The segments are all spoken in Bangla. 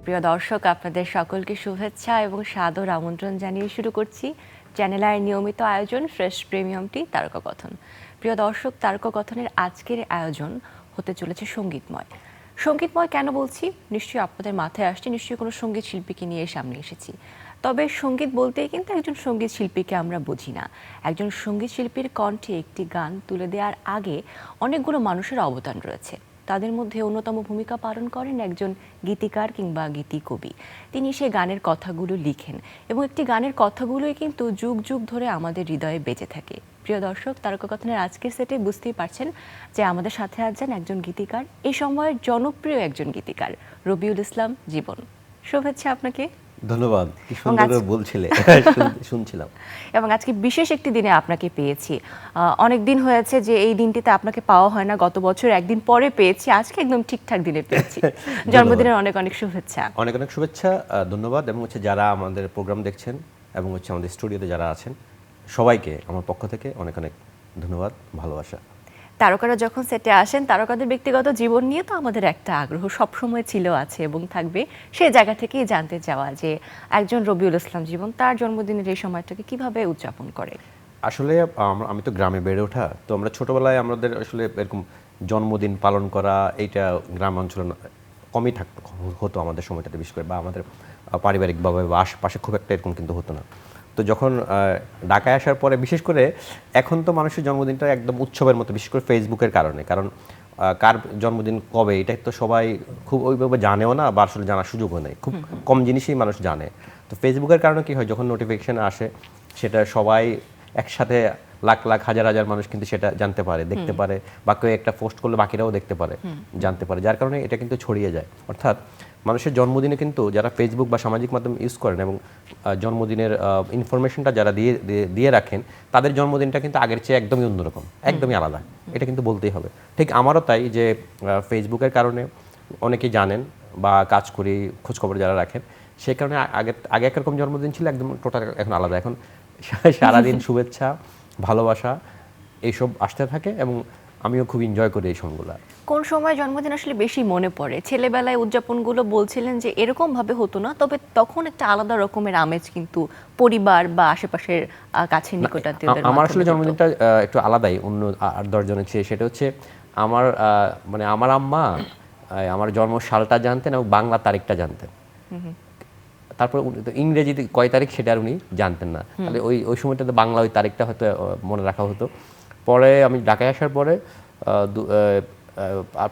প্রিয় দর্শক, আপনাদের সকলকে শুভেচ্ছা এবং সাদর আমন্ত্রণ জানিয়ে শুরু করছি চ্যানেল আইয়ের নিয়মিত আয়োজন ফ্রেশ প্রিমিয়াম টি তারকাকথন। প্রিয় দর্শক, তারকাকথনের আজকের আয়োজন হতে চলেছে সঙ্গীতময়। সঙ্গীতময় কেন বলছি? নিশ্চয়ই আপনাদের মাথায় আসছে নিশ্চয়ই কোনো সঙ্গীত শিল্পীকে নিয়ে সামনে এসেছি। তবে সঙ্গীত বলতেই কিন্তু একজন সঙ্গীত শিল্পীকে আমরা বুঝি না। একজন সঙ্গীত শিল্পীর কণ্ঠে একটি গান তুলে দেওয়ার আগে অনেকগুলো মানুষের অবদান রয়েছে। তাদের মধ্যে অন্যতম ভূমিকা পালন করেন একজন গীতিকার কিংবা গীতিকবি। তিনি সেই গানের কথাগুলো লিখেন এবং একটি গানের কথাগুলোই কিন্তু যুগ যুগ ধরে আমাদের হৃদয়ে বেঁচে থাকে। প্রিয় দর্শক, তারকাকথনের আজকের সেটে বুঝতেই পারছেন যে আমাদের সাথে আছেন একজন গীতিকার, এই সময়ের জনপ্রিয় একজন গীতিকার রবিউল ইসলাম জীবন। শুভেচ্ছা আপনাকে। ধন্যবাদ। কি সুন্দর করে বলছিলে, শুনছিলাম। এবং আজকে বিশেষ একটি দিনে আপনাকে পেয়েছি। অনেক দিন হয়েছে যে এই দিনটিতে আপনাকে পাওয়া হয় না, গত বছর একদিন পরে পেয়েছি, আজকে একদম ঠিকঠাক দিনে পেয়েছি। জন্মদিনের অনেক অনেক শুভেচ্ছা। অনেক অনেক শুভেচ্ছা, ধন্যবাদ। এবং যারা আমাদের প্রোগ্রাম দেখছেন এবং আমাদের স্টুডিওতে যারা আছেন সবাইকে আমার পক্ষ থেকে অনেক অনেক ধন্যবাদ, ভালোবাসা। তারকারা যখন সেটে আসেন, তারকাদের ব্যক্তিগত জীবন নিয়ে তো আমাদের একটা আগ্রহ সবসময় ছিল, আছে এবং থাকবে। সেই জায়গা থেকেই জানতে চাওয়া যে একজন রবিউল ইসলাম জীবন তার জন্মদিনের এই সময়টাকে কিভাবে উদযাপন করে। আসলে আমি তো গ্রামে বেড়ে ওঠা, তো আমরা ছোটবেলায় আমাদের আসলে এরকম জন্মদিন পালন করা এইটা গ্রাম অঞ্চলে কমই হতো আমাদের সময়টাতে, বিশেষ করে বা আমাদের পারিবারিকভাবে বা আশপাশে খুব একটা এরকম কিন্তু হতো না। তো যখন ঢাকায় আসার পরে বিশেষ করে এখন তো মানুষের জন্মদিনটা একদম উৎসবের মতো, বিশেষ করে ফেসবুকের কারণে। কারণ কার জন্মদিন কবে এটা তো সবাই খুব ওইভাবে জানেও না, বা আসলে জানার সুযোগও নেই, খুব কম জিনিসই মানুষ জানে। তো ফেসবুকের কারণে কি হয়, যখন নোটিফিকেশন আসে সেটা সবাই একসাথে লাখ লাখ হাজার হাজার মানুষ কিন্তু সেটা জানতে পারে, দেখতে পারে, বা কেউ একটা পোস্ট করলে বাকিরাও দেখতে পারে, জানতে পারে, যার কারণে এটা কিন্তু ছড়িয়ে যায়। অর্থাৎ মানুষের জন্মদিনে কিন্তু যারা ফেসবুক বা সামাজিক মাধ্যম ইউজ করেন এবং জন্মদিনের ইনফরমেশনটা যারা দিয়ে রাখেন, তাদের জন্মদিনটা কিন্তু আগের চেয়ে একদমই অন্যরকম, একদমই আলাদা। এটা কিন্তু বলতেই হবে। ঠিক আমারও তাই, যে ফেসবুকের কারণে অনেকেই জানেন বা কাজ করি, খোঁজখবর যারা রাখেন, সেই কারণে আগে একরকম জন্মদিন ছিল, একদম টোটাল এখন আলাদা। এখন সারাদিন শুভেচ্ছা, ভালোবাসা এইসব আসতে থাকে এবং আমিও খুব এনজয় করি এই সময়গুলো। কোন সময় জন্মদিন আসলে বেশি মনে পড়ে? ছেলেবেলায় উদযাপনগুলো বলছিলেন যে এরকম ভাবে হতো না, তবে তখন একটা আলাদা রকমের আমেজ কিন্তু পরিবার বা আশেপাশের কাছের নিকটাত্মীয়দের আমার মাধ্যমে আসলে হতো। জন্মদিনটা একটু আলাদাই অন্য 8-10 জনের চেয়ে। সেটা হচ্ছে আমার মানে আমার আম্মা আমার জন্ম সালটা জানতেন এবং বাংলা তারিখটা জানতেন। তারপর ইংরেজিতে কয় তারিখ সেটা আর উনি জানতেন না। তাহলে ওই সময়টাতে বাংলা ওই তারিখটা হয়তো মনে রাখা হতো। পরে আমি ঢাকায় আসার পরে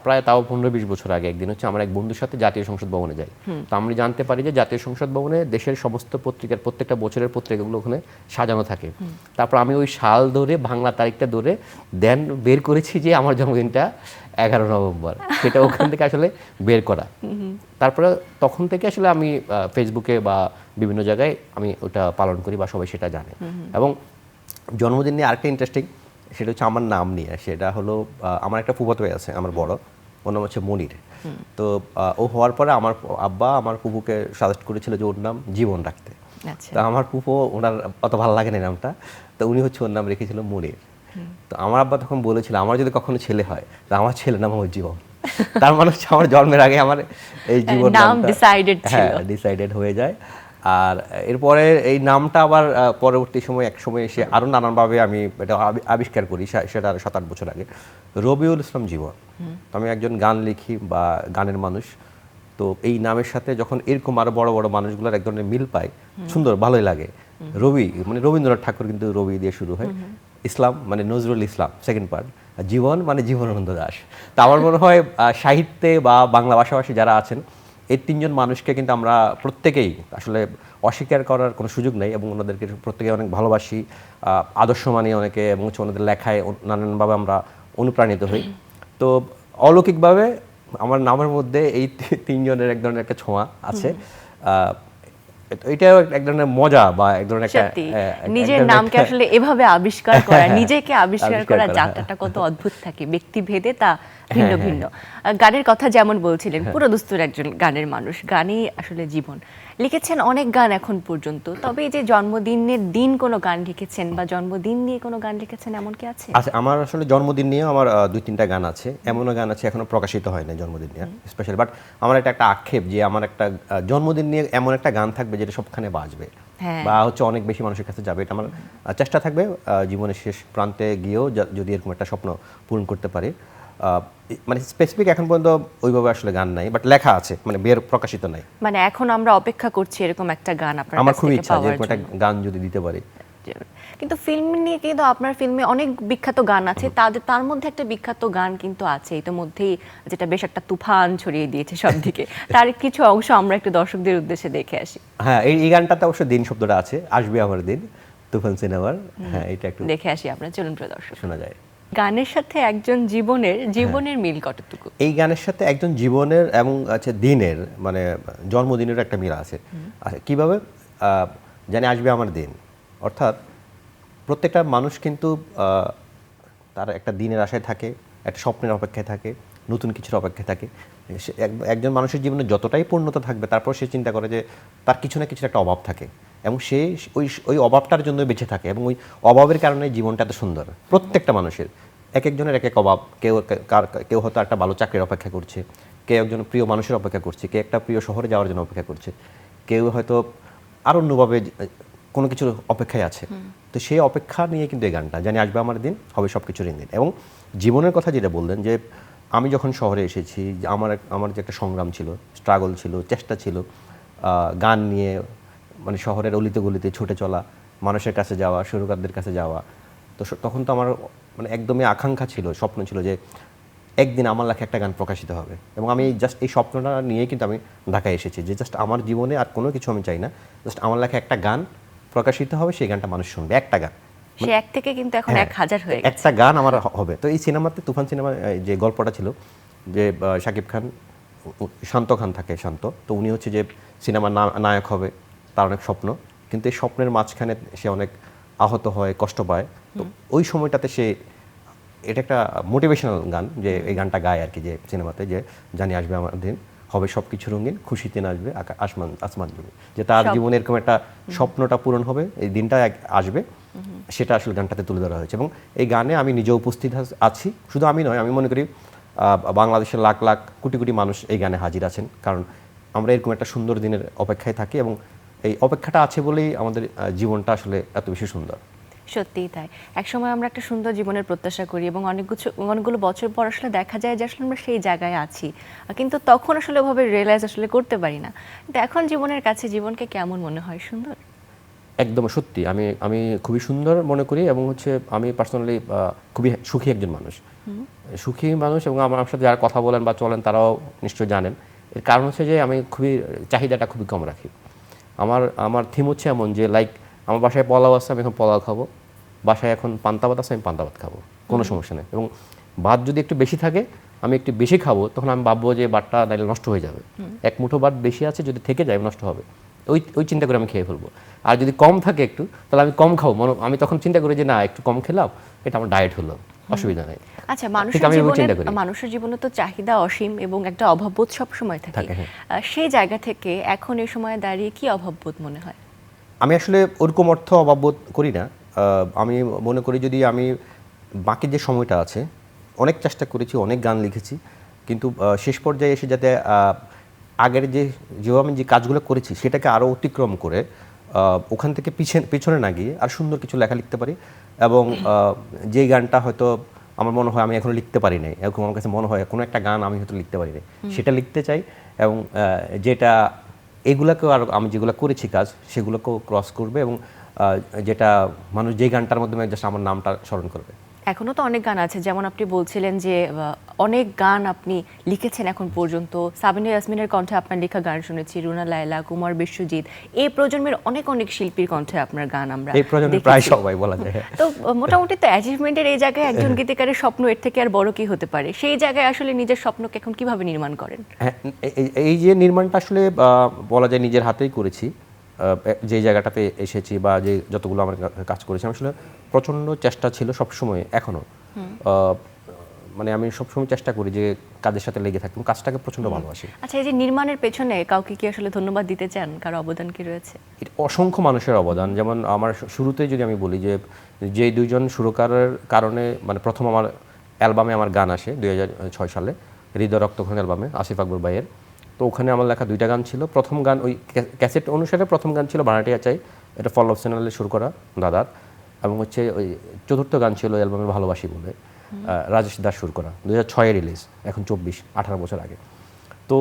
প্রায় তাও 15-20 বছর আগে একদিন হচ্ছে আমার এক বন্ধুর সাথে জাতীয় সংসদ ভবনে যাই। তো আমি জানতে পারি যে জাতীয় সংসদ ভবনে দেশের সমস্ত পত্রিকার প্রত্যেকটা বছরের পত্রিকাগুলো ওখানে সাজানো থাকে। তারপর আমি ওই সাল ধরে বাংলা তারিখটা ধরে দেন বের করেছি যে আমার জন্মদিনটা 11 নভেম্বর, সেটা ওখান থেকে আসলে বের করা। তারপরে তখন থেকে আসলে আমি ফেসবুকে বা বিভিন্ন জায়গায় আমি ওটা পালন করি বা সবাই সেটা জানে। এবং জন্মদিন নিয়ে আরেকটা ইন্টারেস্টিং, সেটা হচ্ছে আমার নাম নিয়ে। সেটা হলো আমার একটা ফুফাতো ভাই আছে আমার বড়, ওর নাম হচ্ছে মনির। তো ও হওয়ার পরে আমার আব্বা আমার ফুফুকে সাজেস্ট করেছিল যে ওর নাম জীবন রাখতে। তো আমার ফুফু ওনার অত ভালো লাগে না নামটা, তো উনি হচ্ছে ওর নাম রেখেছিল মনির। তো আমার আব্বা তখন বলেছিল আমার যদি কখনো ছেলে হয় তো আমার ছেলের নাম হবে জীবন। তার মানে হচ্ছে আমার জন্মের আগে আমার এই জীবন নামটা ডিসাইডেড হয়ে যায়। আর এরপরে এই নামটা আবার পরবর্তী সময় এক সময় এসে আরও নানানভাবে আমি এটা আবিষ্কার করি, সেটা 7-8 বছর আগে, রবিউল ইসলাম জীবন। তো আমি একজন গান লিখি বা গানের মানুষ, তো এই নামের সাথে যখন এরকম আরো বড় বড় মানুষগুলোর এক ধরনের মিল পাই, সুন্দর ভালোই লাগে। রবি মানে রবীন্দ্রনাথ ঠাকুর কিন্তু রবি দিয়ে শুরু হয়, ইসলাম মানে নজরুল ইসলাম সেকেন্ড পার্ট, জীবন মানে জীবনানন্দ দাশ। তা আমার মনে হয় সাহিত্যে বা বাংলা ভাষাভাষী যারা আছেন এই 3 জন মানুষকে কিন্তু আমরা প্রত্যেকেই আসলে অস্বীকার করার কোনো সুযোগ নেই, এবং ওনাদেরকে প্রত্যেকে অনেক ভালোবাসি, আদর্শ মানি অনেকে, এবং ওনাদের লেখায় নানানভাবে আমরা অনুপ্রাণিত হই। তো অলৌকিকভাবে আমার নামের মধ্যে এই 3 জনের এক ধরনের একটা ছোঁয়া আছে। এটাও এক ধরনের মজা বা এক ধরনের একটা নিজের নামকে আসলে এভাবে আবিষ্কার করা, নিজেকে আবিষ্কার করা যাত্রাটা কত অদ্ভুত থাকে, ব্যক্তিভেদে তা ভিন্ন ভিন্ন। গানের কথা যেমন বলছিলেন, পুরো দস্তুর একজন গানের মানুষ, গানই আসলে জীবন। লিখেছেন অনেক গান এখন পর্যন্ত, তবে এই যে জন্মদিনের দিন কোনো গান লিখেছেন বা জন্মদিন নিয়ে কোনো গান লিখেছেন এমন কি আছে? আচ্ছা, আমার আসলে জন্মদিন নিয়ে আমার 2-3টা গান আছে, এমনও গান আছে এখনো প্রকাশিত হয় না জন্মদিন নিয়ে স্পেশাল। বাট আমার এটা একটা আক্ষেপ যে আমার একটা জন্মদিন নিয়ে এমন একটা গান থাকবে যেটা সবখানে বাজবে, হ্যাঁ। বা হচ্ছে অনেক বেশি মানুষের কাছে যাবে। এটা আমার চেষ্টা থাকবে জীবনের শেষ প্রান্তে গিয়েও যদি এরকম একটা স্বপ্ন পূরণ করতে পারি। মানে স্পেসিফিক এখন পর্যন্ত ওইভাবে আসলে গান নাই, বাট লেখা আছে, মানে বের প্রকাশিত নাই। মানে এখন আমরা অপেক্ষা করছি এরকম একটা গান আপনার আমার কাছ খুব থেকে ইচ্ছা যে পাওয়ার এরকম একটা জন্য। গান যদি দিতে পারি। কিন্তু ফিল্ম নিয়ে কিন্তু আপনার ফিল্মে অনেক বিখ্যাত গান আছে, তার মধ্যে একটা বিখ্যাত গান কিন্তু আছে ইতিমধ্যেই, যেটা বেশ একটা তুফান ছড়িয়ে দিয়েছে সব দিকে। তার কিছু অংশ আমরা একটু দর্শকদের উদ্দেশ্যে দেখে আসি। হ্যাঁ, এই গানটাতে অবশ্য দিন শব্দটা আছে, আসবে আমার দিন, তুফান সিনেমার। হ্যাঁ, এটা একটু দেখে আসি আমরা, চলুন প্রিয় দর্শক। শোনা যায়। গানের সাথে একজন জীবনের মিল কতটুকু? এই গানের সাথে একজন জীবনের এবং দিনের, মানে জন্মদিনের একটা মিল আছে। আচ্ছা, কিভাবে? জানি আসবে আমার দিন, অর্থাৎ প্রত্যেকটা মানুষ কিন্তু তার একটা দিনের আশায় থাকে, একটা স্বপ্নের অপেক্ষায় থাকে, নতুন কিছুর অপেক্ষায় থাকে। একজন মানুষের জীবনে যতটাই পূর্ণতা থাকবে, তারপর সে চিন্তা করে যে তার কিছু না কিছু একটা অভাব থাকে, এবং সে ওই অভাবটার জন্য বেঁচে থাকে, এবং ওই অভাবের কারণে জীবনটা এত সুন্দর। প্রত্যেকটা মানুষের এক একজনের এক এক অভাব। কেউ হয়তো একটা ভালো চাকরির অপেক্ষা করছে, কেউ একজন প্রিয় মানুষের অপেক্ষা করছে, কেউ একটা প্রিয় শহরে যাওয়ার জন্য অপেক্ষা করছে, কেউ হয়তো আর অন্যভাবে কোনো কিছুর অপেক্ষায় আছে। তো সেই অপেক্ষা নিয়ে কিন্তু এই গানটা, জানি আসবে আমার দিন, হবে সব কিছুর দিন। এবং জীবনের কথা যেটা বললেন, যে আমি যখন শহরে এসেছি, আমার যে একটা সংগ্রাম ছিল, স্ট্রাগল ছিল, চেষ্টা ছিল, গান নিয়ে মানে শহরের অলিতে গলিতে ছুটে চলা, মানুষের কাছে যাওয়া, সুরকারদের কাছে যাওয়া। তো তখন তো আমার মানে একদমই আকাঙ্ক্ষা ছিল, স্বপ্ন ছিল যে একদিন আমার লেখা একটা গান প্রকাশিত হবে। এবং আমি জাস্ট এই স্বপ্নটা নিয়েই কিন্তু আমি ঢাকায় এসেছি, যে জাস্ট আমার জীবনে আর কোনো কিছু আমি চাই না, জাস্ট আমার লেখা একটা গান প্রকাশিত হবে, সেই গানটা মানুষ শুনবে, একটা গান। সে এক থেকে কিন্তু এখন 1000 হয়ে গেছে। একটা গান আমার হবে। তো এই সিনেমাতে, তুফান সিনেমা যে গল্পটা ছিল, যে শাকিব খান, শান্ত খান থাকে, শান্ত, তো উনি হচ্ছে যে সিনেমার নায়ক হবে, তার অনেক স্বপ্ন, কিন্তু এই স্বপ্নের মাঝখানে সে অনেক আহত হয়, কষ্ট পায়। তো ওই সময়টাতে সে, এটা একটা মোটিভেশনাল গান, যে এই গানটা গায় আর কি, যে সিনেমাতে, যে জানি আসবে আমার দিন, হবে সব কিছু রঙিন, খুশিতে নাচবে আসমান জুড়ে, যে তার জীবনে এরকম একটা স্বপ্নটা পূরণ হবে, এই দিনটা আসবে, সেটা আসলে গানটাতে তুলে ধরা হয়েছে। এবং এই গানে আমি নিজেও উপস্থিত আছি, শুধু আমি নয়, আমি মনে করি বাংলাদেশের লাখ লাখ কোটি কোটি মানুষ এই গানে হাজির আছেন, কারণ আমরা এরকম একটা সুন্দর দিনের অপেক্ষায় থাকি, এবং এই অপেক্ষাটা আছে বলেই আমাদের জীবনটা আসলে এত বেশি সুন্দর। সত্যিই তাই। একসময় আমরা একটা সুন্দর জীবনের প্রত্যাশা করি, এবং অনেকগুলো বছর পর আসলে দেখা যায় যে আসলে আমরা সেই জায়গায় আছি, কিন্তু তখন আসলে ওভাবে রিয়েলাইজ আসলে করতে পারি না। কিন্তু এখন জীবনের কাছে জীবনকে কেমন মনে হয়? সুন্দর? একদম সত্যি, আমি খুবই সুন্দর মনে করি, এবং হচ্ছে আমি পার্সোনালি খুবই সুখী একজন মানুষ, সুখী মানুষ। এবং আমার সাথে যারা কথা বলেন বা চলেন তারাও নিশ্চয়ই জানেন। এর কারণ হচ্ছে যে আমি চাহিদাটা খুবই কম রাখি। আমার থিম হচ্ছে এমন যে, লাইক, আমার বাসায় পোলাও আছে, আমি এখন পোলাও খাবো, বাসায় এখন পান্তা ভাত আছে, আমি পান্তা ভাত খাবো, কোনো সমস্যা নেই। এবং ভাত যদি একটু বেশি থাকে, আমি একটু বেশি খাবো, তখন আমি ভাববো যে ভাতটা নাইলে নষ্ট হয়ে যাবে, এক মুঠো ভাত বেশি আছে, যদি থেকে যায় নষ্ট হবে, ওই চিন্তা করে আমি খেয়ে ফেলবো। আর যদি কম থাকে একটু, তাহলে আমি কম খাবো, আমি তখন চিন্তা করি যে না, একটু কম খেলাম, এটা আমার ডায়েট হলো, অসুবিধা নেই। আচ্ছা, আমি মানুষের জীবনে তো চাহিদা অসীম এবং একটা অভাববোধ সবসময় থাকে। হ্যাঁ। সেই জায়গা থেকে এখন এই সময়ে দাঁড়িয়ে কি অভাববোধ মনে হয়? আমি আসলে ওরকম অর্থ অভাববোধ করি না। আমি মনে করি, যদি আমি বাকি যে সময়টা আছে, অনেক চেষ্টা করেছি, অনেক গান লিখেছি, কিন্তু শেষ পর্যায়ে এসে যাতে আগের যেভাবে আমি যে কাজগুলো করেছি সেটাকে আরও অতিক্রম করে ওখান থেকে পিছনে না গিয়ে আর সুন্দর কিছু লেখা লিখতে পারি। এবং যেই গানটা হয়তো আমার মনে হয় আমি এখনো লিখতে পারি নাই, এরকম আমার কাছে মনে হয় কোনো একটা গান আমি হয়তো লিখতে পারি নাই, সেটা লিখতে চাই। এবং যেটা এগুলোকেও, আর আমি যেগুলো করেছি কাজ, সেগুলোকেও ক্রস করবে, এবং যেটা মানুষ যেই গানটার মাধ্যমে জাস্ট আমার নামটা স্মরণ করবে। এখনো তো অনেক গান আছে, যেমন আপনি বলছিলেন যে অনেক গান আপনি লিখেছেন এখন পর্যন্ত। সাবিনা ইয়াসমিনের কণ্ঠে আপনার লেখা গান শুনেছি, রুনা লায়লা, কুমার বিশ্বজিৎ, এই প্রজন্মের অনেক অনেক শিল্পীর কণ্ঠে আপনার গান আমরা এই প্রজন্মের প্রায় সবাই বলা যায়। তো মোটামুটি তো অ্যাচিভমেন্টের এই জায়গায় একজন গীতিকারের স্বপ্ন এর থেকে আর বড় কি হতে পারে? সেই জায়গায় আসলে নিজের স্বপ্নকে এখন কিভাবে নির্মাণ করেন? হ্যাঁ, এই যে নির্মাণটা আসলে বলা যায় নিজের হাতেই করেছি। যে জায়গাটাতে এসেছি বা যে যতগুলো আমার কাজ করেছি, আসলে প্রচণ্ড চেষ্টা ছিল সবসময়, এখনও মানে আমি সবসময় চেষ্টা করি যে কাজের সাথে লেগে থাকি, এবং কাজটাকে প্রচণ্ড ভালোবাসি। আচ্ছা, এই যে নির্মাণের পেছনে কাউকে কি আসলে ধন্যবাদ দিতে চান? কারো অবদান কি রয়েছে? এটা অসংখ্য মানুষের অবদান। যেমন আমার শুরুতেই যদি আমি বলি যে দুইজন সুরকারের কারণে মানে প্রথম আমার অ্যালবামে আমার গান আসে 2006 সালে, হৃদয় রক্তক্ষরণ অ্যালবামে, আসিফ আকবর ভাইয়ের। তো ওখানে আমার লেখা 2টা গান ছিল। প্রথম গান ওই ক্যাসেট অনুসারে প্রথম গান ছিল ভাড়াটিয়া চাই, এটা ফল অফ চ্যানেলে সুর করা দাদার, এবং হচ্ছে ওই চতুর্থ গান ছিল অ্যালবামে ভালোবাসি বলে, রাজেশ দাস সুর করা, 2006-এ রিলিজ, এখন 18 বছর আগে। তো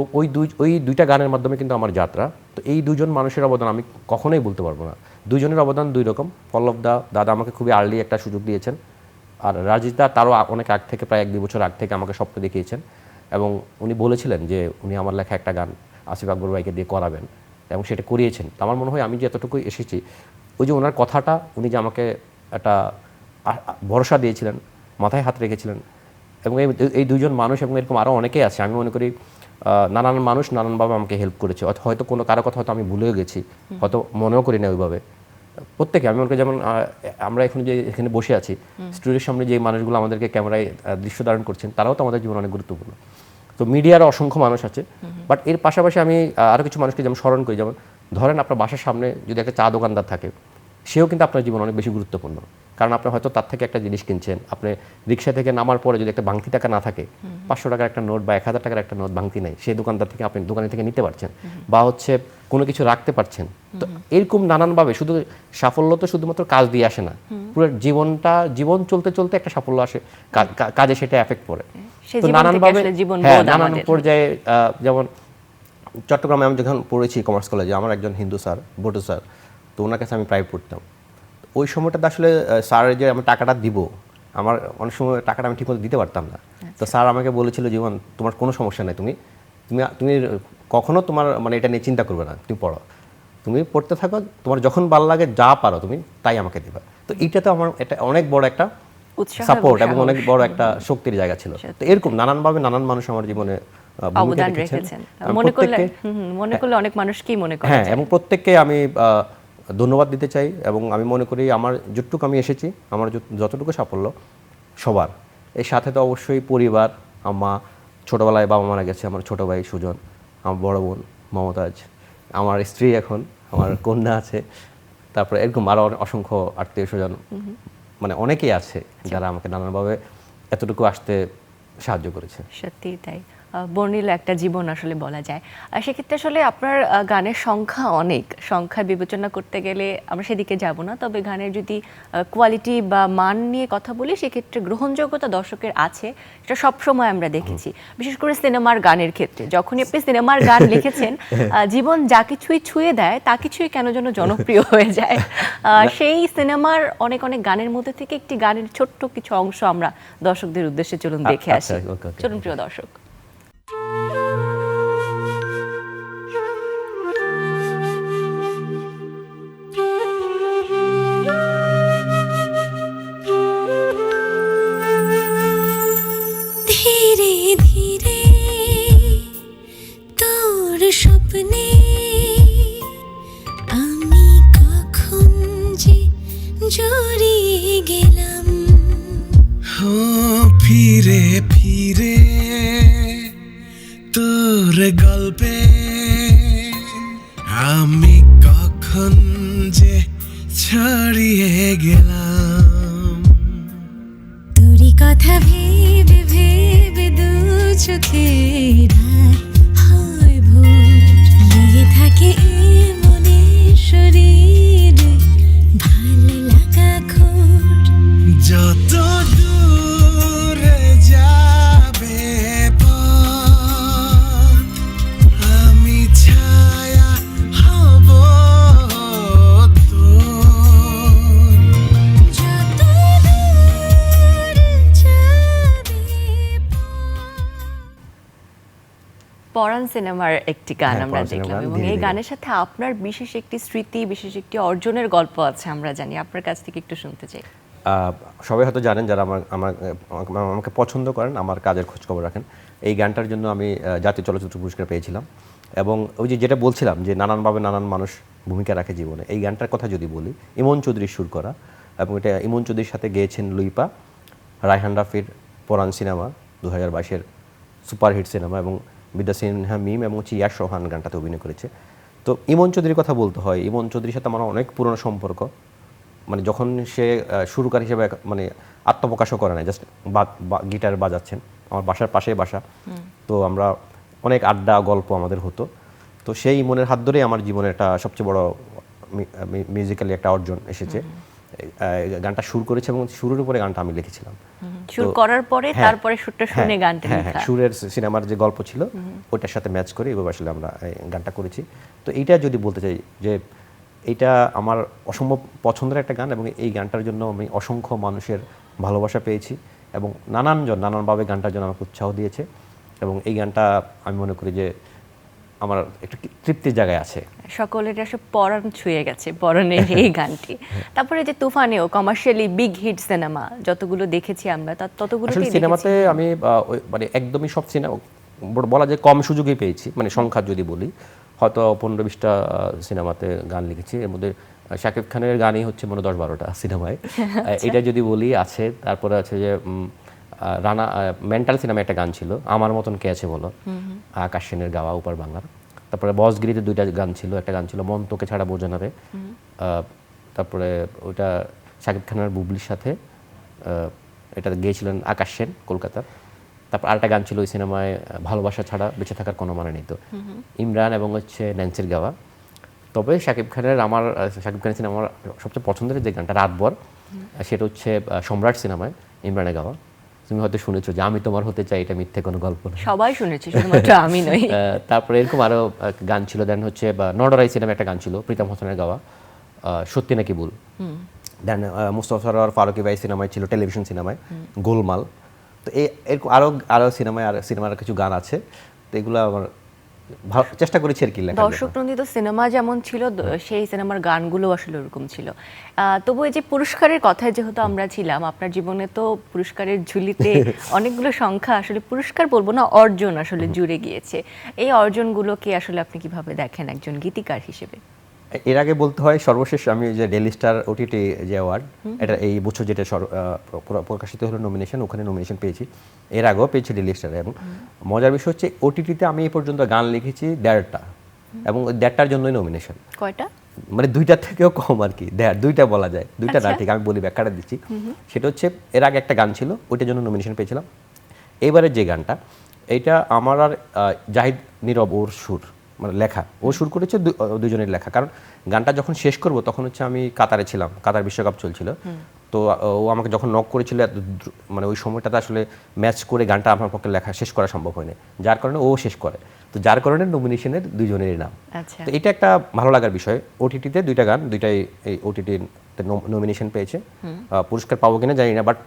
ওই দুইটা গানের মাধ্যমে কিন্তু আমার যাত্রা। তো এই দুজন মানুষের অবদান আমি কখনোই বলতে পারবো না। দুজনের অবদান দুই রকম। পল্লব দাদা আমাকে খুবই আর্লি একটা সুযোগ দিয়েছেন, আর রাজেশ দা তারও অনেক আগ থেকে, প্রায় 1-2 বছর আগ থেকে আমাকে স্বপ্ন দেখিয়েছেন, এবং উনি বলেছিলেন যে উনি আমার লেখা একটা গান আসিফ আকবর ভাইকে দিয়ে করাবেন, এবং সেটা করিয়েছেন। তো আমার মনে হয় আমি যে এতটুকু এসেছি, ওই যে ওনার কথাটা, উনি যে আমাকে একটা ভরসা দিয়েছিলেন, মাথায় হাত রেখেছিলেন, এবং এই দুজন মানুষ এবং এরকম আরও অনেকেই আছে। আমি মনে করি নানান মানুষ নানানভাবে আমাকে হেল্প করেছে। হয়তো কোনো কারো কথা হয়তো আমি ভুলেও গেছি, হয়তো মনেও করি না ওইভাবে। প্রত্যেকে, আমি মনে করি যেমন আমরা এখন যে এখানে বসে আছি, স্টুডিওর সামনে যে মানুষগুলো আমাদেরকে ক্যামেরায় দৃশ্য ধারণ করছেন, তারাও তো আমাদের জীবনে অনেক গুরুত্বপূর্ণ। তো মিডিয়ার অসংখ্য মানুষ আছে, বাট এর পাশাপাশি আমি আরও কিছু মানুষকে যেমন স্মরণ করি। যেমন ধরেন আপনার বাসার সামনে যদি একটা চা দোকানদার থাকে, সেও কিন্তু আপনার জীবনে অনেক বেশি গুরুত্বপূর্ণ, কারণ আপনি হয়তো তার থেকে একটা জিনিস কিনছেন। আপনি রিক্সা থেকে নামার পরে যদি একটা ভাঙতি টাকা না থাকে, 500 টাকার একটা নোট বা 1000 টাকার একটা নোট ভাঙতি নেই, সেই দোকানদার থেকে আপনি দোকানে থেকে নিতে পারছেন, বা হচ্ছে কোনো কিছু রাখতে পারছেন। তো এরকম নানানভাবে শুধু সাফল্য তো শুধুমাত্র কাজ দিয়ে আসে না, পুরো জীবন চলতে চলতে একটা সাফল্য আসে, কাজে সেটা এফেক্ট পড়ে। তো নানানভাবে নানান পর্যায়ে, যেমন চট্টগ্রামে আমি যখন পড়েছি কমার্স কলেজে, আমার একজন হিন্দু স্যার, বটু স্যার, তো ওনার কাছে আমি প্রায় পড়তাম। ওই সময়টাতে আসলে স্যারের যে আমি টাকাটা দিব, আমার অনেক সময় টাকাটা আমি ঠিকমতো দিতে পারতাম না। তো স্যার আমাকে বলেছিল, জীবন তোমার কোনো সমস্যা নেই, তুমি তুমি তুমি কখনো তোমার মানে এটা নিয়ে চিন্তা করবে না, তুমি পড়ো, তুমি পড়তে থাকো, তোমার যখন ভালো লাগে যা পারো তুমি তাই আমাকে দিবা। তো এইটাতে আমার এটা অনেক বড় একটা সাপোর্ট এবং অনেক বড় একটা শক্তির জায়গা ছিল। তো এরকম নানানভাবে নানান মানুষ আমার জীবনে অবদান রেখেছেন, মনে করলে অনেক মানুষকেই মনে করা যায়। হ্যাঁ, এবং প্রত্যেককে আমি ধন্যবাদ দিতে চাই, এবং আমি মনে করি আমার যতটুকু আমি এসেছি, আমার যতটুকু সাফল্য সবার, এর সাথে তো অবশ্যই পরিবার, আমার ছোটোবেলায় বাবা মারা গেছে, আমার ছোটো ভাই সুজন, আমার বড় বোন মমতাজ, আমার স্ত্রী, এখন আমার কন্যা আছে, তারপরে এরকম আরও অসংখ্য আত্মীয় স্বজন, মানে অনেকেই আছে যারা আমাকে নানানভাবে এতটুকু আসতে সাহায্য করেছে। সত্যিই তাই, বর্ণিল একটা জীবন আসলে বলা যায়। আর সেক্ষেত্রে আসলে আপনার গানের সংখ্যা বিবেচনা করতে গেলে আমরা সেদিকে যাব না, তবে গানের যদি কোয়ালিটি বা মান নিয়ে কথা বলি, সেক্ষেত্রে গ্রহণযোগ্যতা দর্শকের আছে, সেটা সবসময় আমরা দেখেছি, বিশেষ করে সিনেমার গানের ক্ষেত্রে। যখনই আপনি সিনেমার গান লিখেছেন, জীবন যা কিছুই ছুঁয়ে দেয় তা কিছুই কেন যেন জনপ্রিয় হয়ে যায়। সেই সিনেমার অনেক গানের মধ্যে থেকে একটি গানের ছোট্ট কিছু অংশ আমরা দর্শকদের উদ্দেশ্যে চলুন দেখে আসি। চলুন প্রিয় দর্শক। ধীরে ধীরে তোর স্বপ্নে আমি কখন যে জড়িয়ে গেলাম, ফিরে ফিরে তোর গল্পে আমি কখন যে ছড়িয়ে গেলাম। তোরই কথা ভেবে ভেবে দু চোখে হয় ভোর, লেগে থাকে মনে শরীরে ভালো লাগা খোর। যত দূরে যাবে পথ, আমি ছায়া হব তোর। যত দূরে যাবে পরাণ সিনেমার একটি গান হ্যাঁ, আমরা পরাণ সিনেমার দেখলাম, গান, এবং ধীরে এই ধীরে। গানের সাথে আপনার বিশেষ একটি স্মৃতি, বিশেষ একটি অর্জনের গল্প আছে আমরা জানি, আপনার কাছ থেকে একটু শুনতে চাই। সবাই হয়তো জানেন, যারা আমাকে পছন্দ করেন, আমার কাজের খোঁজখবর রাখেন, এই গানটার জন্য আমি জাতীয় চলচ্চিত্র পুরস্কার পেয়েছিলাম। এবং ওই যেটা বলছিলাম যে নানানভাবে নানান মানুষ ভূমিকা রাখে জীবনে, এই গানটার কথা যদি বলি, ইমন চৌধুরীর সুর করা, এবং এটা ইমন চৌধুরীর সাথে গেয়েছেন লুইপা, রায়হান রাফির পরাণ সিনেমা, 2022-এর সুপারহিট সিনেমা, এবং বিদ্যা সিনহা মিম এবং ইয়াশ রোহান গানটাতে অভিনয় করেছে। তো ইমন চৌধুরীর কথা বলতে হয়, ইমন চৌধুরীর সাথে আমার অনেক পুরনো সম্পর্ক। মানে যখন সে সুরকার হিসেবে মানে আত্মপ্রকাশও করে না, জাস্ট গিটার বাজাচ্ছেন, আমার বাসার পাশেই বাসা, তো আমরা অনেক আড্ডা গল্প আমাদের হতো। তো সেই ইমনের হাত ধরেই আমার জীবনে একটা সবচেয়ে বড় মিউজিক্যালি একটা অর্জন এসেছে। গানটা সুর করেছে এবং সুরের উপরে গানটা আমি লিখেছিলাম। সুর করার পরে তারপরে সুরটা শুনে গানটা হ্যাঁ, লেখা। সুরের সিনেমার যে গল্প ছিল ওটার সাথে ম্যাচ করে এভাবে আসলে আমরা এই গানটা করেছি। তো এইটা যদি বলতে চাই যে এইটা আমার অসম্ভব পছন্দের একটা গান, এবং এই গানটার জন্য আমি অসংখ্য মানুষের ভালোবাসা পেয়েছি, এবং নানানভাবে গানটার জন্য আমাকে উৎসাহ দিয়েছে, এবং এই গানটা আমি মনে করি যে আমার একটু তৃপ্তির জায়গায় আছে। সকলের আসলে পরাণ ছুঁয়ে গেছে পরাণের এই গানটি। তারপরে যে তুফানেও কমার্শিয়ালি বিগ হিট সিনেমা যতগুলো দেখেছি আমরা ততগুলো আসলে সিনেমাতে আমি মানে একদমই সব সিনেমা বলা যায় কম সুযোগই পেয়েছি, মানে সংখ্যা যদি বলি হয়তো 15-20টা সিনেমাতে গান লিখেছি, এর মধ্যে শাকিব খানের গানই হচ্ছে মনে 10-12টা সিনেমায়। এটা যদি বলি আছে, তারপরে আছে যে রানা মেন্টাল সিনেমায় একটা গান ছিল, আমার মতন কে আছে বলো, আকাশ সেনের গাওয়া উপর বাংলার। তারপরে বসগিরিতে 2টা গান ছিল, একটা গান ছিল মন তোকে ছাড়া বোঝে না রে, তারপরে ওইটা শাকিব খানের বুবলির সাথে, এটা গেয়েছিলেন আকাশ সেন কলকাতার। তারপর আরেকটা গান ছিল ওই সিনেমায় ভালোবাসা ছাড়া বেঁচে থাকার কোনো মানে নেই, তো ইমরান এবং হচ্ছে ন্যান্সির গাওয়া। তবে শাকিব খানের সিনেমার সবচেয়ে পছন্দের যে গানটা রাতভর, সেটা হচ্ছে সম্রাট সিনেমায় ইমরানের গাওয়া। তুমি হয়তো শুনেছো যে আমি তোমার হতে চাই, এটা মিথ্যে কোনো গল্প না। সবাই শুনেছি, শুধুমাত্র আমি নই। তারপরে এরকম আরো গান ছিল, দেন হচ্ছে নডরাই সিনেমায় একটা গান ছিল প্রীতম হোসেনের গাওয়া, সত্যি নাকি ভুল। দেন মুস্তফা সরোয়ার ফারুকি ভাই সিনেমায় ছিল, টেলিভিশন সিনেমায় গোলমাল। তো এরকম আরো সিনেমার কিছু গান আছে, তো এগুলো আমার চেষ্টা করেছি আর কি লেখার জন্য। দর্শক নন্দিত সিনেমা যেমন ছিল সেই সিনেমার গানগুলো আসলে ওরকম ছিল। তবু এই যে পুরস্কারের কথায় যেহেতু আমরা ছিলাম, আপনার জীবনে তো পুরস্কারের ঝুলিতে অনেকগুলো সংখ্যা, আসলে পুরস্কার বলবো না, অর্জন আসলে জুড়ে গিয়েছে। এই অর্জনগুলোকে আসলে আপনি কিভাবে দেখেন একজন গীতিকার হিসেবে? এর আগে বলতে হয় সর্বশেষ আমি যে ডেইলি স্টার ওটিটি যে অ্যাওয়ার্ড, এটা এই বছর যেটা প্রকাশিত হলো নমিনেশন, ওখানে নমিনেশন পেয়েছি। এর আগেও পেয়েছি ডেইলি স্টারে, এবং মজার বিষয় হচ্ছে ওটিটিতে আমি এই পর্যন্ত গান লিখেছি 1.5টা, এবং 1.5টার জন্যই নমিনেশন। কয়টা? মানে 2টার থেকেও কম আর কি, 2টা বলা যায়, 2টা না ঠিক, আমি বলি ব্যাখ্যাটা দিচ্ছি। সেটা হচ্ছে এর আগে একটা গান ছিল, ওইটার জন্য নমিনেশন পেয়েছিলাম। এবারে যে গানটা, এইটা আমার আর জাহিদ নীরব ওর সুর, মানে লেখা, ও সুর করেছে, দুজনের লেখা। কারণ গানটা যখন শেষ করব তখন হচ্ছে আমি কাতারে ছিলাম, কাতার বিশ্বকাপ চলছিল। তো ও আমাকে যখন নক করেছিল, মানে ওই সময়টাতে আসলে ম্যাচ করে গানটা আমার পক্ষে লেখা শেষ করা সম্ভব হয়নি, যার কারণে ও শেষ করে। তো যার কারণে নমিনেশনের দুজনেরই নাম। আচ্ছা, তো এটা একটা ভালো লাগার বিষয়। ওটিটিতে 2টা গান, 2টাই এই ওটিটিতে নমিনেশন পেয়েছে। পুরস্কার পাবো কিনা জানি না, বাট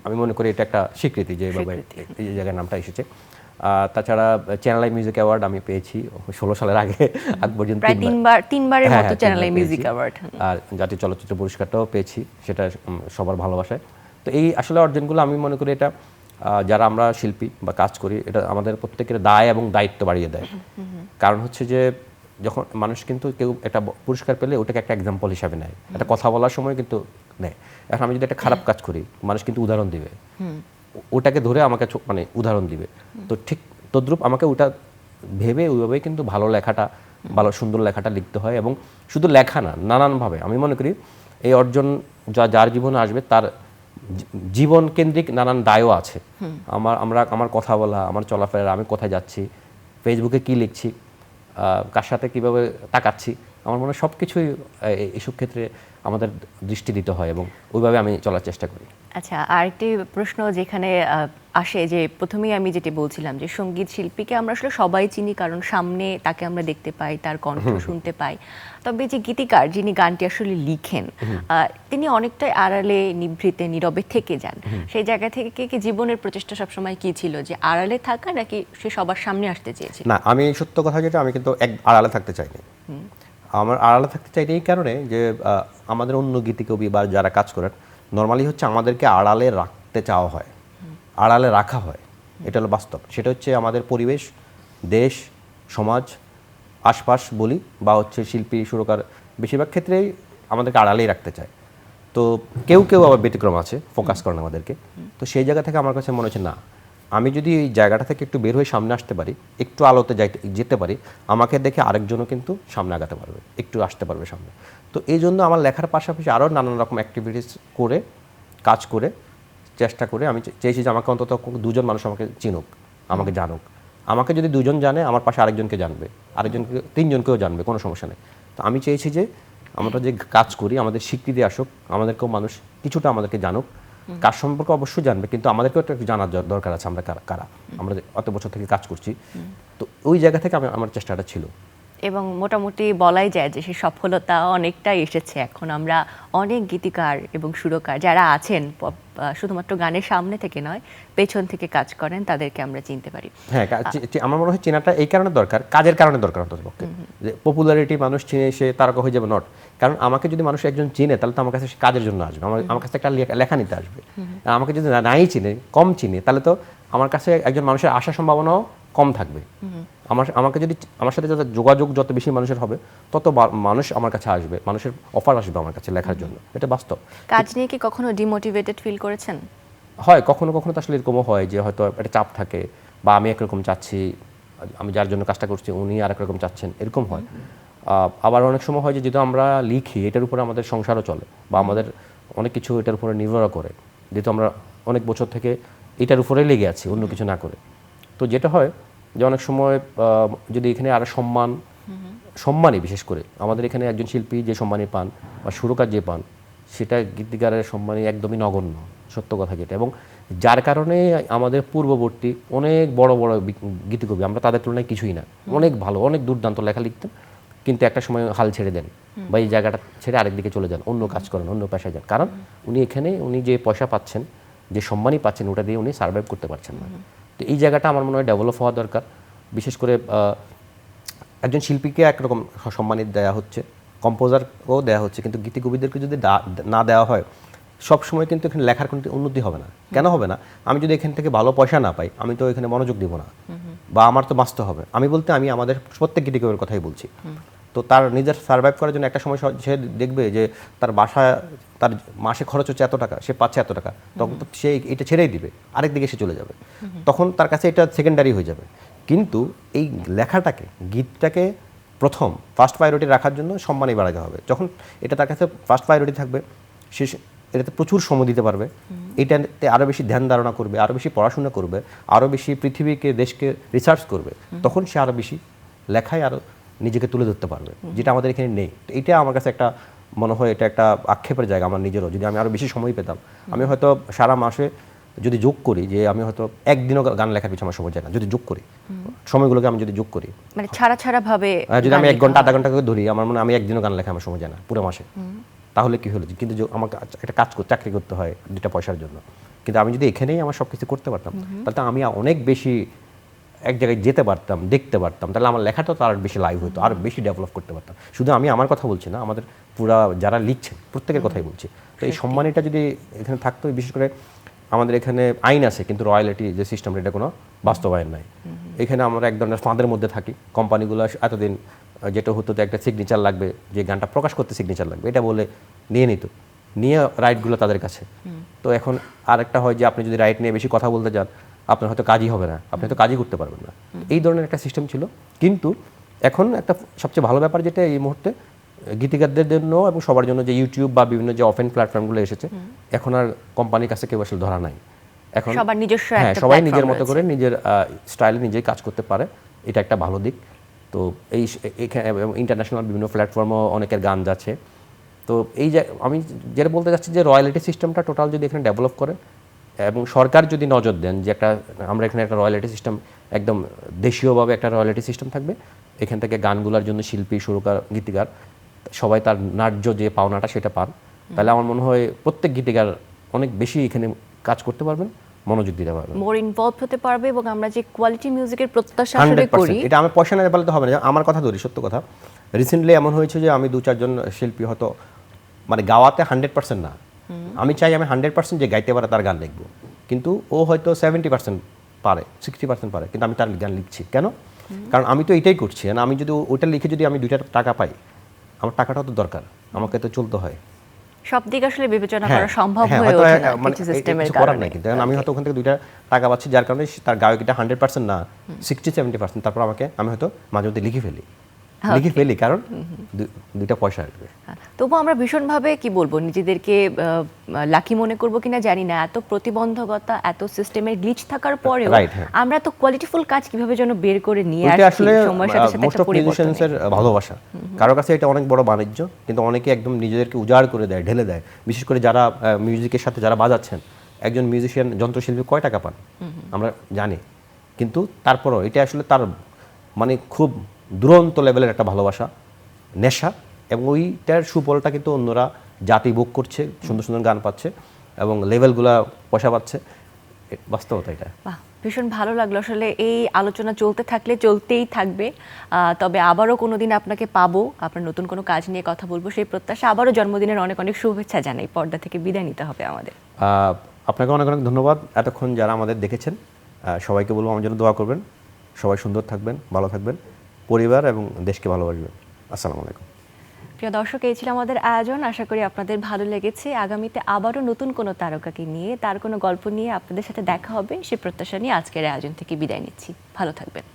আমি মনে করি এটা একটা স্বীকৃতি যে এভাবে এই জায়গায় নামটা এসেছে। তাছাড়া চ্যানেল আই মিউজিক অ্যাওয়ার্ড আমি পেয়েছি 16 সালের আগে, আগ পর্যন্ত প্রায় তিনবারের মতো চ্যানেল আই মিউজিক অ্যাওয়ার্ড। আর জাতীয় চলচ্চিত্র পুরস্কারটাও পেয়েছি, সেটা সবার ভালোবাসায়। তো এই আসলে অর্জনগুলো আমি মনে করি এটা যারা আমরা শিল্পী বা কাজ করি, এটা আমাদের প্রত্যেকের দায় এবং দায়িত্ব বাড়িয়ে দেয়। কারণ হচ্ছে যে যখন মানুষ কিন্তু কেউ একটা পুরস্কার পেলে ওটাকে একটা এক্সাম্পল হিসাবে নেয়, একটা কথা বলার সময় কিন্তু নেয়। এখন আমি যদি একটা খারাপ কাজ করি, মানুষ কিন্তু উদাহরণ দিবে, ওটাকে ধরে আমাকে মানে উদাহরণ দিবে। তো ঠিক তদ্রূপ আমাকে ওটা ভেবে ওইভাবেই কিন্তু ভালো লেখাটা, ভালো সুন্দর লেখাটা লিখতে হয়। এবং শুধু লেখা না, নানানভাবে আমি মনে করি এই অর্জন যার জীবনে আসবে তার জীবন কেন্দ্রিক নানান দায়ও আছে। আমার কথা বলা, আমার চলাফেরা, আমি কোথায় যাচ্ছি, ফেসবুকে কি লিখছি, কার সাথে কীভাবে তাকাচ্ছি, আমার মনে হয় সব কিছুই এইসব ক্ষেত্রে আমাদের দৃষ্টি দিতে হয়, এবং ওইভাবে আমি চলার চেষ্টা করি। আচ্ছা, আরেকটি প্রশ্ন যেখানে আসে, যে প্রথমেই আমি যেটা বলছিলাম যে সঙ্গীত শিল্পীকে আমরা আসলে সবাই চিনি, কারণ সামনে তাকে আমরা দেখতে পাই, তার কণ্ঠ শুনতে পাই। তবে যে গীতিকার যিনি গানটি আসলে লিখেন, তিনি অনেকটাই আড়ালে, নিভৃতে, নীরবে থেকে যান। সেই জায়গা থেকে কি জীবনের প্রচেষ্টা সবসময় কি ছিল, যে আড়ালে থাকা, নাকি সে সবার সামনে আসতে চেয়েছিল? না, আমি সত্য কথা যেটা, আমি কিন্তু আড়ালে থাকতে চাইনি। আমার আড়ালে থাকতে চাইনি এই কারণে যে আমাদের অন্য গীতিকবি বা যারা কাজ করেন, নর্মালি হচ্ছে আমাদেরকে আড়ালে রাখতে চাওয়া হয়, আড়ালে রাখা হয়, এটা হলো বাস্তব। সেটা হচ্ছে আমাদের পরিবেশ, দেশ, সমাজ, আশপাশ বলি, বা হচ্ছে শিল্পী সুরকার, বেশিরভাগ ক্ষেত্রেই আমাদেরকে আড়ালেই রাখতে চায়। তো কেউ কেউ আবার ব্যতিক্রম আছে, ফোকাস করেন আমাদেরকে। তো সেই জায়গা থেকে আমার কাছে মনে হচ্ছে না, আমি যদি এই জায়গাটা থেকে একটু বের হয়ে সামনে আসতে পারি, একটু আলোতে যেতে পারি, আমাকে দেখে আরেকজনও কিন্তু সামনে আগাতে পারবে, একটু আসতে পারবে সামনে। তো এই জন্য আমার লেখার পাশাপাশি আরও নানান রকম অ্যাক্টিভিটিস করে, কাজ করে, চেষ্টা করে আমি চেয়েছি যে আমাকে অন্তত দুজন মানুষ আমাকে চিনুক, আমাকে জানুক। আমাকে যদি দুজন জানে, আমার পাশে আরেকজনকে জানবে, আরেকজনকে তিনজনকেও জানবে, কোনো সমস্যা নেই। তো আমি চেয়েছি যে আমরা যে কাজ করি আমাদের স্বীকৃতি আসুক, আমাদেরকেও মানুষ কিছুটা আমাদেরকে জানুক। কাজ সম্পর্কে অবশ্যই জানবে, কিন্তু আমাদেরকেও একটু জানার দরকার আছে আমরা কারা, আমরা অত বছর থেকে কাজ করছি। তো ওই জায়গা থেকে আমার চেষ্টাটা ছিল। এবং মোটামুটি বলাই যায় যে সেই সফলতা অনেকটাই এসেছে। এখন আমরা অনেক গীতিকার এবং সুরকার যারা আছেন শুধুমাত্র গানের সামনে থেকে নয়, পেছন থেকে কাজ করেন, তাদেরকে আমরা চিনতে পারি। হ্যাঁ, আমার মনে হয় চেনাটা এই কারণে দরকার, কাজের কারণে দরকার অন্ততপক্ষে। যে পপুলারিটি মানুষ চিনে সে তারকা হয়ে যাবে নট। কারণ আমাকে যদি মানুষ একজন চিনে, তাহলে তো আমার কাছে সে কাজের জন্য আসবে, আমার কাছে একটা লেখা নিতে আসবে। আমাকে যদি নাই চিনে, কম চিনে, তাহলে তো আমার কাছে একজন মানুষের আসার সম্ভাবনাও কম থাকবে। আমাকে যদি আমার সাথে যত যোগাযোগ যত বেশি মানুষের হবে, তত মানুষ আমার কাছে আসবে, মানুষের অফার আসবে আমার কাছে লেখার জন্য। এটা বাস্তব। কাজ নিয়ে কি কখনো ডিমোটিভেটেড ফিল করেছেন? হয়, কখনো কখনো তো আসলে এরকমও হয় যে হয়তো একটা চাপ থাকে, বা আমি একরকম চাচ্ছি, আমি যার জন্য কাজটা করছি উনি আর একরকম চাচ্ছেন, এরকম হয়। আবার অনেক সময় হয় যে যেহেতু আমরা লিখি, এটার উপরে আমাদের সংসারও চলে, বা আমাদের অনেক কিছু এটার উপরে নির্ভর করে, যেহেতু আমরা অনেক বছর থেকে এটার উপরে লেগে আছি অন্য কিছু না করে। তো যেটা হয় যে অনেক সময় যদি এখানে আরও সম্মানই, বিশেষ করে আমাদের এখানে একজন শিল্পী যে সম্মানই পান বা সুরকার যে পান, সেটা গীতিকারের সম্মানই একদমই নগণ্য, সত্য কথা যেটা। এবং যার কারণে আমাদের পূর্ববর্তী অনেক বড় বড় গীতিকবি, আমরা তাদের তুলনায় কিছুই না, অনেক ভালো, অনেক দুর্দান্ত লেখা লিখতেন, কিন্তু একটা সময় হাল ছেড়ে দেন, বা এই জায়গাটা ছেড়ে আরেকদিকে চলে যান, অন্য কাজ করেন, অন্য পেশায় যান। কারণ উনি যে পয়সা পাচ্ছেন, যে সম্মানই পাচ্ছেন, ওটা দিয়ে উনি সার্ভাইভ করতে পারছেন না। তো এই জায়গাটা আমার মনে হয় ডেভেলপ হওয়া দরকার। বিশেষ করে একজন শিল্পীকে একরকম সম্মানিত দেওয়া হচ্ছে, কম্পোজারকেও দেওয়া হচ্ছে, কিন্তু গীতিকবিদেরকে যদি না দেওয়া হয়, সব সময় কিন্তু এখানে লেখার কোনো উন্নতি হবে না। কেন হবে না? আমি যদি এখান থেকে ভালো পয়সা না পাই, আমি তো এখানে মনোযোগ দিব না, বা আমার তো বাঁচতে হবে। আমি আমাদের প্রত্যেক গীতিকবির কথাই বলছি। তো তার নিজের সার্ভাইভ করার জন্য একটা সময় সে দেখবে যে তার বাসায় তার মাসে খরচ হচ্ছে এত টাকা, সে পাচ্ছে এত টাকা, তখন তো সে এটা ছেড়েই দিবে, আরেক দিকে সে চলে যাবে। তখন তার কাছে এটা সেকেন্ডারি হয়ে যাবে। কিন্তু এই লেখাটাকে, গীতটাকে প্রথম ফার্স্ট প্রায়োরিটি রাখার জন্য সম্মানই বাড়াতে হবে। যখন এটা তার কাছে ফার্স্ট প্রায়োরিটি থাকবে, সে এটাতে প্রচুর সময় দিতে পারবে, এটাতে আরও বেশি ধ্যান ধারণা করবে, আরও বেশি পড়াশোনা করবে, আরও বেশি পৃথিবীকে, দেশকে রিসার্চ করবে, তখন সে আরও বেশি লেখায় আরও নিজেকে তুলে ধরতে পারবে, যেটা আমাদের এখানে নেই। তো এটা আমার কাছে একটা মনে হয় এটা একটা আক্ষেপের জায়গা আমার নিজেরও। যদি আমি আরও বেশি সময় পেতাম, আমি হয়তো সারা মাসে যদি যোগ করি, যে আমি হয়তো একদিনও গান লেখার পিছনে আমার সময় যায় না, যদি যোগ করি সময়গুলোকে, আমি যদি যোগ করি, মানে ছাড়া ভাবে যদি আমি 1 ঘন্টা আধা ঘন্টা করে ধরি, আমার মনে হয় আমি একদিনও গান লেখা আমার সময় যায় না পুরো মাসে। তাহলে কি হলো? কিন্তু আমাকে একটা চাকরি করতে হয় 2টা পয়সার জন্য। কিন্তু আমি যদি এখানেই আমার সব কিছু করতে পারতাম, তাহলে আমি অনেক বেশি এক জায়গায় যেতে পারতাম, দেখতে পারতাম, তাহলে আমার লেখাটা তো আর বেশি লাইভ হতো, আর বেশি ডেভেলপ করতে পারতাম। শুধু আমি আমার কথা বলছি না, আমাদের পুরা যারা লিখছেন প্রত্যেকের কথাই বলছি। তো এই সম্মানটা যদি এখানে থাকতো, বিশেষ করে আমাদের এখানে আইন আছে, কিন্তু রয়্যালিটি যে সিস্টেম, এটা কোনো বাস্তবায়ন নাই। এখানে আমরা এক ধরনের ফাঁদের মধ্যে থাকি। কোম্পানিগুলো এতদিন যেটা হতো, একটা সিগনেচার লাগবে, যে গানটা প্রকাশ করতে সিগনেচার লাগবে, এটা বলে নিয়ে রাইটগুলো তাদের কাছে। তো এখন আরেকটা হয় যে আপনি যদি রাইট নিয়ে বেশি কথা বলতে যান, আপনার হয়তো কাজই হবে না, আপনি হয়তো কাজই করতে পারবেন না। এই ধরনের একটা সিস্টেম ছিল। কিন্তু এখন একটা সবচেয়ে ভালো ব্যাপার যেটা এই মুহূর্তে গীতিকারদের জন্য এবং সবার জন্য, যে ইউটিউব বা বিভিন্ন যে অফলাইন প্ল্যাটফর্মগুলো এসেছে, এখন আর কোম্পানির কাছে কেউ আসলে ধরা নাই। এখন সবার নিজস্ব হ্যাঁ, একটা সবাই নিজের platform মতো করে রয়েছে। নিজের স্টাইলে নিজেই কাজ করতে পারে, এটা একটা ভালো দিক। তো এখানে ইন্টারন্যাশনাল বিভিন্ন প্ল্যাটফর্মও অনেকের গান যাচ্ছে। তো এই যে আমি যেটা বলতে চাচ্ছি, যে রয়্যালিটি সিস্টেমটা টোটাল যদি এখানে ডেভেলপ করে, এবং সরকার যদি নজর দেন যে আমরা এখানে একটা রয়্যালিটি সিস্টেম, একদম দেশীয়ভাবে একটা রয়্যালিটি সিস্টেম থাকবে, এখান থেকে গানগুলোর জন্য শিল্পী, সুরকার, গীতিকার সবাই তার ন্যায্য যে পাওনাটা সেটা পান, তাহলে আমার মনে হয় প্রত্যেক গীতিকার অনেক বেশি এখানে কাজ করতে পারবেন, মনোযোগ দিতে পারবেন, মোর ইনভলভ হতে পারবে। এবং আমরা যে কোয়ালিটি মিউজিকের প্রত্যাশা আসলে করি, 100%। এটা আমি পয়সা না বলতে হবে না, আমার কথা ধরি, সত্য কথা। রিসেন্টলি এমন হয়েছে যে আমি 2-4 জন শিল্পী হয়তো মানে গাওয়াতে 100% না, আমি চাই আমি 100% যে গাইতে পারে তার গান লিখবো, কিন্তু ও হয়তো 70% পারে, 60% পারে, কিন্তু আমি তার গান লিখছি কেন? কারণ আমি তো এটাই করছি। আমি যদি ওইটা লিখে যদি আমি 2টা টাকা পাই, আমার টাকাটাও তো দরকার, আমাকে তো চলতে হয়। সব দিক আসলে বিবেচনা হ্যাঁ, করা সম্ভব হ্যাঁ, হয়ে হয়তো, ওঠে না মানে কিছু এটা সিস্টেমের কিছু করার কারণে। নাই কিন্তু কারণ আমি হয়তো ওখান থেকে 2টা টাকা পাচ্ছি যার কারণে তার গায়কিটা 100% না 60-70%, তারপর আমি হয়তো মাঝে মধ্যে লিখে ফেলি কারণ 2টা পয়সা আসবে। তবু আমরা ভীষণভাবে কি বলবো নিজেদেরকে লাকি মনে করব কিনা জানি না, এত প্রতিবন্ধকতা, এত সিস্টেমের গ্লিচ থাকার পরেও Right, হ্যাঁ। আমরা তো কোয়ালিটিফুল কাজ কিভাবে যেন বের করে নিয়ে এটা আসছি আসলে সময়ের সাথে সাথে মোস্ট একটা অফ পরিবর্তন। মিউজিশিয়ানসের ভালোবাসা। কারো কাছে এটা অনেক বড় বাণিজ্য, কিন্তু অনেকে একদম নিজেদেরকে উজাড় করে দেয়, ঢেলে দেয়। বিশেষ করে যারা মিউজিকের সাথে যারা বাজাচ্ছেন, একজন মিউজিশিয়ান যন্ত্রশিল্পী কয় টাকা পান আমরা জানি, কিন্তু তারপরও এটা আসলে তার মানে খুব দুরন্ত লেভেলের একটা ভালোবাসা, নেশা, এবং ওইটার সুফলটা কিন্তু অন্যরা জাতি ভোগ করছে, সুন্দর সুন্দর গান পাচ্ছে এবং লেভেলগুলা পয়সা পাচ্ছে। বাস্তবতা এটা। বাহ, ভীষণ ভালো লাগলো আসলে এই আলোচনা চলতে থাকলে চলতেই থাকবে। তবে আবারও কোনোদিন আপনাকে পাবো, আপনার নতুন কোনো কাজ নিয়ে কথা বলবো সেই প্রত্যাশা। আবারও জন্মদিনের অনেক অনেক শুভেচ্ছা জানাই। পর্দা থেকে বিদায় নিতে হবে আমাদের। আপনাকে অনেক অনেক ধন্যবাদ এতক্ষণ যারা আমাদের দেখেছেন। সবাইকে বলবো আমার জন্য দোয়া করবেন, সবাই সুন্দর থাকবেন, ভালো থাকবেন, পরিবার এবং দেশকে ভালোবাসবেন। আসসালামু আলাইকুম। প্রিয় দর্শক, এই ছিল আমাদের আয়োজন। আশা করি আপনাদের ভালো লেগেছে। আগামীতে আবারও নতুন কোনো তারকাকে নিয়ে, তার কোনো গল্প নিয়ে আপনাদের সাথে দেখা হবে সে প্রত্যাশা নিয়ে আজকের আয়োজন থেকে বিদায় নিচ্ছি। ভালো থাকবেন।